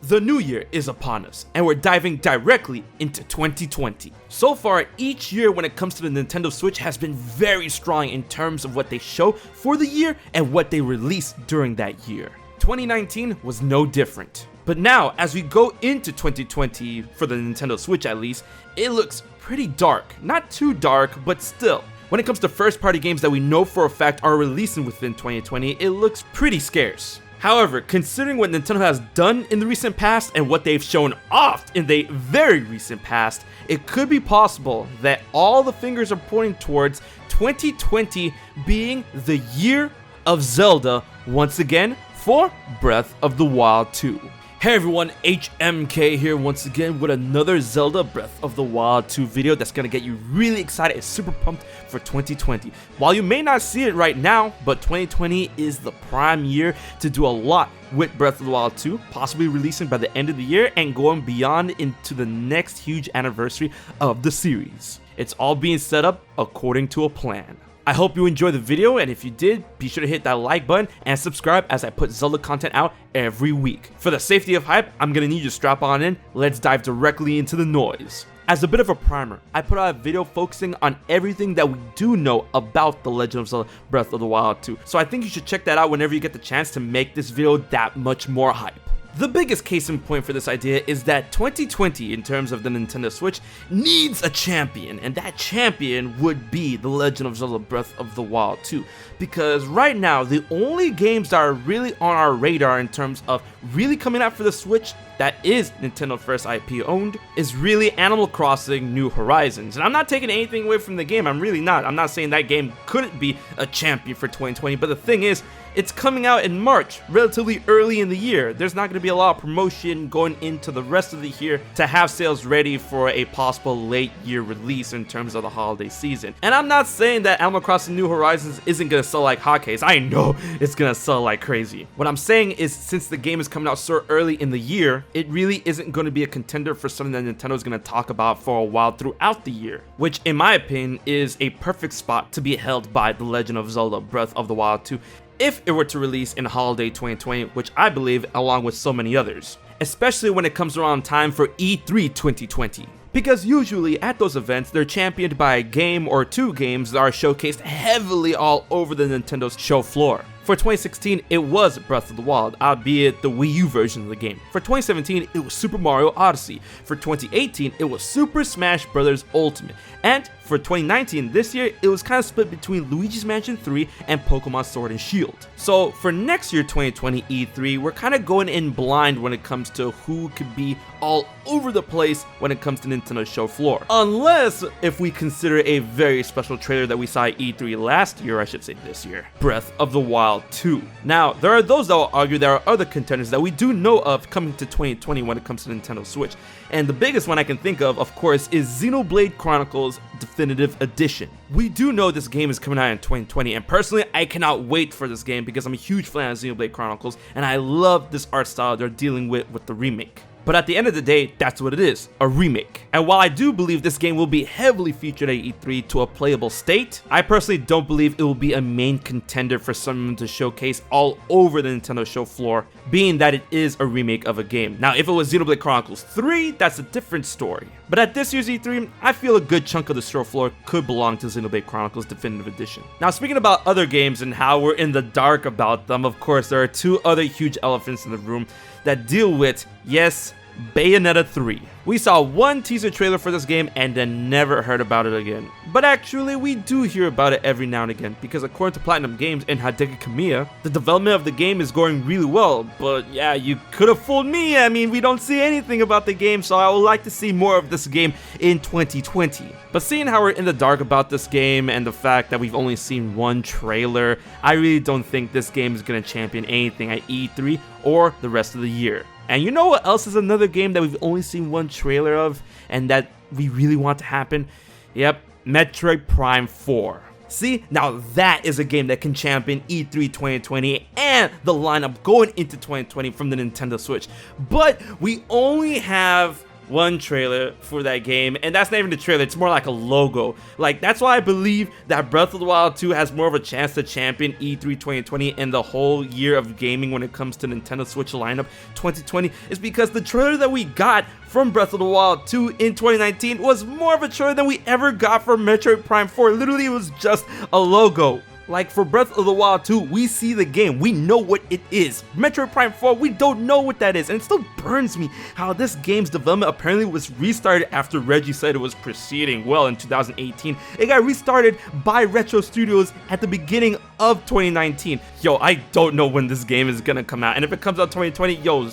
The new year is upon us, and we're diving directly into 2020. So far, each year when it comes to the Nintendo Switch has been very strong in terms of what they show for the year and what they release during that year. 2019 was no different. But now, as we go into 2020, for the Nintendo Switch at least, it looks pretty dark. Not too dark, but still. When it comes to first-party games that we know for a fact are releasing within 2020, it looks pretty scarce. However, considering what Nintendo has done in the recent past and what they've shown off in the very recent past, it could be possible that all the fingers are pointing towards 2020 being the year of Zelda once again for Breath of the Wild 2. Hey everyone, HMK here once again with another Zelda Breath of the Wild 2 video that's gonna get you really excited and super pumped for 2020. While you may not see it right now, but 2020 is the prime year to do a lot with Breath of the Wild 2, possibly releasing by the end of the year and going beyond into the next huge anniversary of the series. It's all being set up according to a plan. I hope you enjoyed the video, and if you did, be sure to hit that like button and subscribe as I put Zelda content out every week. For the safety of hype, I'm gonna need you to strap on in. Let's dive directly into the noise. As a bit of a primer, I put out a video focusing on everything that we do know about The Legend of Zelda Breath of the Wild 2, so I think you should check that out whenever you get the chance to make this video that much more hype. The biggest case in point for this idea is that 2020, in terms of the Nintendo Switch, needs a champion, and that champion would be The Legend of Zelda Breath of the Wild 2, because right now, the only games that are really on our radar in terms of really coming out for the Switch that is Nintendo first IP owned is really Animal Crossing New Horizons. And I'm not taking anything away from the game, I'm really not. I'm not saying that game couldn't be a champion for 2020, but the thing is, it's coming out in March, relatively early in the year. There's not going to be a lot of promotion going into the rest of the year to have sales ready for a possible late year release in terms of the holiday season. And I'm not saying that Animal Crossing New Horizons isn't going to sell like hotcakes. I know it's going to sell like crazy. What I'm saying is, since the game is coming out so early in the year, it really isn't going to be a contender for something that Nintendo is going to talk about for a while throughout the year, which in my opinion is a perfect spot to be held by The Legend of Zelda Breath of the Wild 2 if it were to release in holiday 2020, which I believe along with so many others, especially when it comes around time for E3 2020. Because usually at those events, they're championed by a game or two games that are showcased heavily all over the Nintendo's show floor. For 2016, it was Breath of the Wild, albeit the Wii U version of the game. For 2017, it was Super Mario Odyssey. For 2018, it was Super Smash Bros. Ultimate. And for 2019, this year, it was kind of split between Luigi's Mansion 3 and Pokemon Sword and Shield. So for next year 2020 E3, we're kind of going in blind when it comes to who could be all over the place when it comes to Nintendo's show floor. Unless if we consider a very special trailer that we saw at E3 last year, I should say this year, Breath of the Wild 2. Now, there are those that will argue there are other contenders that we do know of coming to 2020 when it comes to Nintendo Switch. And the biggest one I can think of course, is Xenoblade Chronicles Definitive Edition. We do know this game is coming out in 2020, and personally, I cannot wait for this game because I'm a huge fan of Xenoblade Chronicles, and I love this art style they're dealing with the remake. But at the end of the day, that's what it is, a remake. And while I do believe this game will be heavily featured at E3 to a playable state, I personally don't believe it will be a main contender for someone to showcase all over the Nintendo show floor, being that it is a remake of a game. Now, if it was Xenoblade Chronicles 3, that's a different story. But at this year's E3, I feel a good chunk of the show floor could belong to Xenoblade Chronicles Definitive Edition. Now, speaking about other games and how we're in the dark about them, of course, there are two other huge elephants in the room that deal with, yes, Bayonetta 3. We saw one teaser trailer for this game and then never heard about it again. But actually, we do hear about it every now and again, because according to Platinum Games and Hideki Kamiya, the development of the game is going really well. But yeah, you could have fooled me. I mean, we don't see anything about the game, so I would like to see more of this game in 2020. But seeing how we're in the dark about this game and the fact that we've only seen one trailer, I really don't think this game is going to champion anything at E3 or the rest of the year. And you know what else is another game that we've only seen one trailer of and that we really want to happen? Yep, Metroid Prime 4. See, now that is a game that can champion E3 2020 and the lineup going into 2020 from the Nintendo Switch. But we only have one trailer for that game, and that's not even the trailer, it's more like a logo. Like, that's why I believe that Breath of the Wild 2 has more of a chance to champion E3 2020 and the whole year of gaming when it comes to Nintendo Switch lineup 2020, is because the trailer that we got from Breath of the Wild 2 in 2019 was more of a trailer than we ever got for Metroid Prime 4. Literally, it was just a logo. Like, for Breath of the Wild 2, we see the game, we know what it is. Metroid Prime 4, we don't know what that is, and it still burns me how this game's development apparently was restarted after Reggie said it was proceeding well in 2018. It got restarted by Retro Studios at the beginning of 2019. Yo, I don't know when this game is gonna come out, and if it comes out 2020, yo,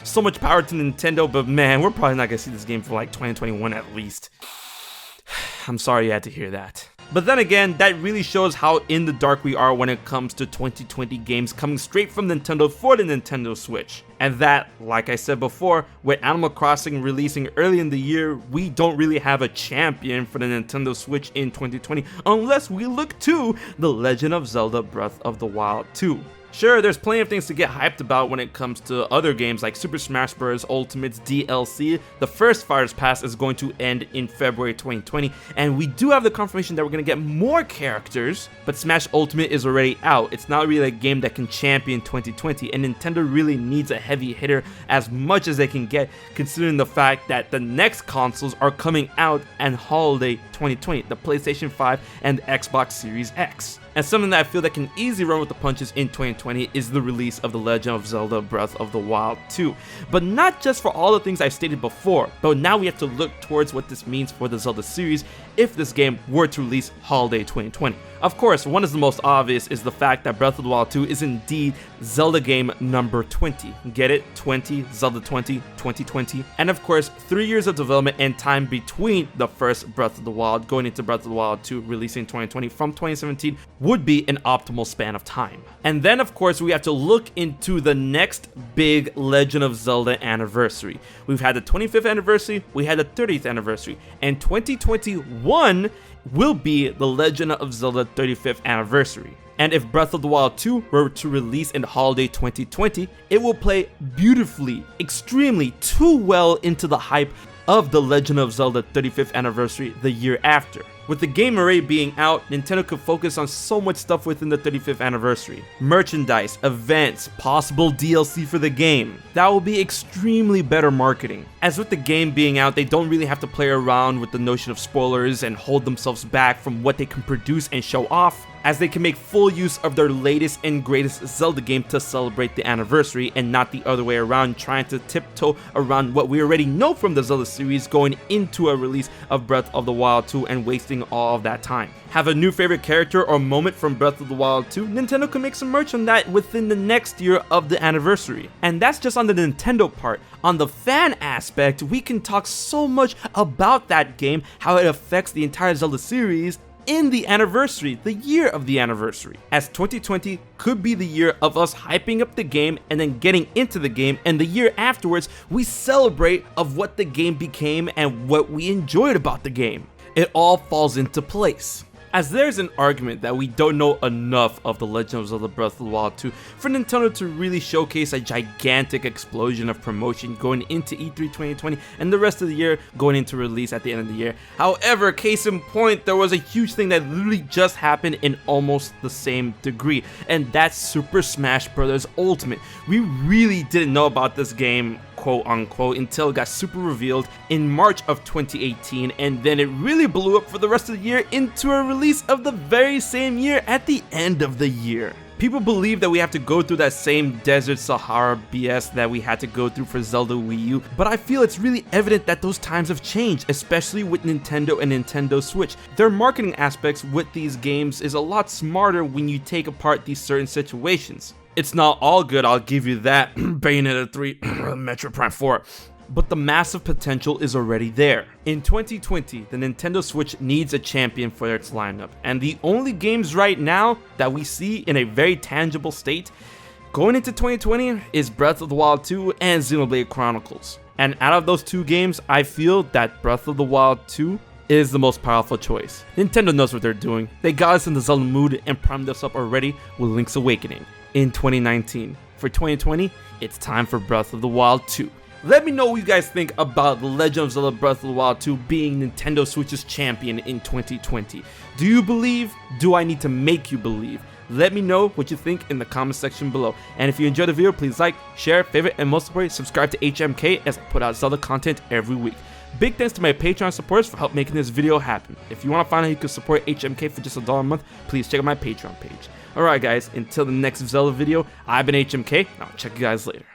so much power to Nintendo, but man, we're probably not gonna see this game for like 2021 at least. I'm sorry you had to hear that. But then again, that really shows how in the dark we are when it comes to 2020 games coming straight from Nintendo for the Nintendo Switch. And that, like I said before, with Animal Crossing releasing early in the year, we don't really have a champion for the Nintendo Switch in 2020 unless we look to The Legend of Zelda Breath of the Wild 2. Sure, there's plenty of things to get hyped about when it comes to other games like Super Smash Bros. Ultimate's DLC. The first Fighters Pass is going to end in February 2020, and we do have the confirmation that we're going to get more characters, but Smash Ultimate is already out. It's not really a game that can champion 2020, and Nintendo really needs a heavy hitter as much as they can get, considering the fact that the next consoles are coming out in holiday 2020, the PlayStation 5 and the Xbox Series X. And something that I feel that can easily run with the punches in 2020 is the release of The Legend of Zelda Breath of the Wild 2. But not just for all the things I've stated before, but now we have to look towards what this means for the Zelda series if this game were to release holiday 2020. Of course, one is the most obvious is the fact that Breath of the Wild 2 is indeed Zelda game number 20. Get it? 20, Zelda 20, 2020. And of course, 3 years of development and time between the first Breath of the Wild going into Breath of the Wild 2 releasing 2020 from 2017 would be an optimal span of time. And then of course, we have to look into the next big Legend of Zelda anniversary. We've had the 25th anniversary, we had the 30th anniversary, and 2021 will be the Legend of Zelda 35th anniversary. And if Breath of the Wild 2 were to release in holiday 2020, it will play beautifully, extremely too well into the hype of the Legend of Zelda 35th anniversary the year after. With the game already being out, Nintendo could focus on so much stuff within the 35th anniversary. Merchandise, events, possible DLC for the game. That will be extremely better marketing. As with the game being out, they don't really have to play around with the notion of spoilers and hold themselves back from what they can produce and show off, as they can make full use of their latest and greatest Zelda game to celebrate the anniversary and not the other way around, trying to tiptoe around what we already know from the Zelda series going into a release of Breath of the Wild 2 and wasting all of that time. Have a new favorite character or moment from Breath of the Wild 2? Nintendo can make some merch on that within the next year of the anniversary. And that's just on the Nintendo part. On the fan aspect, we can talk so much about that game, how it affects the entire Zelda series, in the anniversary, the year of the anniversary, as 2020 could be the year of us hyping up the game and then getting into the game, and the year afterwards we celebrate of what the game became and what we enjoyed about the game. It all falls into place. As there's an argument that we don't know enough of The Legend of Zelda Breath of the Wild 2 for Nintendo to really showcase a gigantic explosion of promotion going into E3 2020 and the rest of the year going into release at the end of the year. However, case in point, there was a huge thing that literally just happened in almost the same degree, and that's Super Smash Bros. Ultimate. We really didn't know about this game, quote unquote, until it got super revealed in March of 2018, and then it really blew up for the rest of the year into a release of the very same year at the end of the year. People believe that we have to go through that same Desert Sahara BS that we had to go through for Zelda Wii U, but I feel it's really evident that those times have changed, especially with Nintendo and Nintendo Switch. Their marketing aspects with these games is a lot smarter when you take apart these certain situations. It's not all good, I'll give you that. Bayonetta 3, Metroid Prime 4. But the massive potential is already there. In 2020, the Nintendo Switch needs a champion for its lineup, and the only games right now that we see in a very tangible state going into 2020 is Breath of the Wild 2 and Xenoblade Chronicles. And out of those two games, I feel that Breath of the Wild 2 is the most powerful choice. Nintendo knows what they're doing. They got us in the Zelda mood and primed us up already with Link's Awakening in 2019. For 2020, it's time for Breath of the Wild 2. Let me know what you guys think about The Legend of Zelda Breath of the Wild 2 being Nintendo Switch's champion in 2020. Do you believe? Do I need to make you believe? Let me know what you think in the comment section below. And if you enjoyed the video, please like, share, favorite, and most importantly, subscribe to HMK as I put out Zelda content every week. Big thanks to my Patreon supporters for help making this video happen. If you want to find out how you can support HMK for just $1 a month, please check out my Patreon page. Alright guys, until the next Zelda video, I've been HMK, and I'll check you guys later.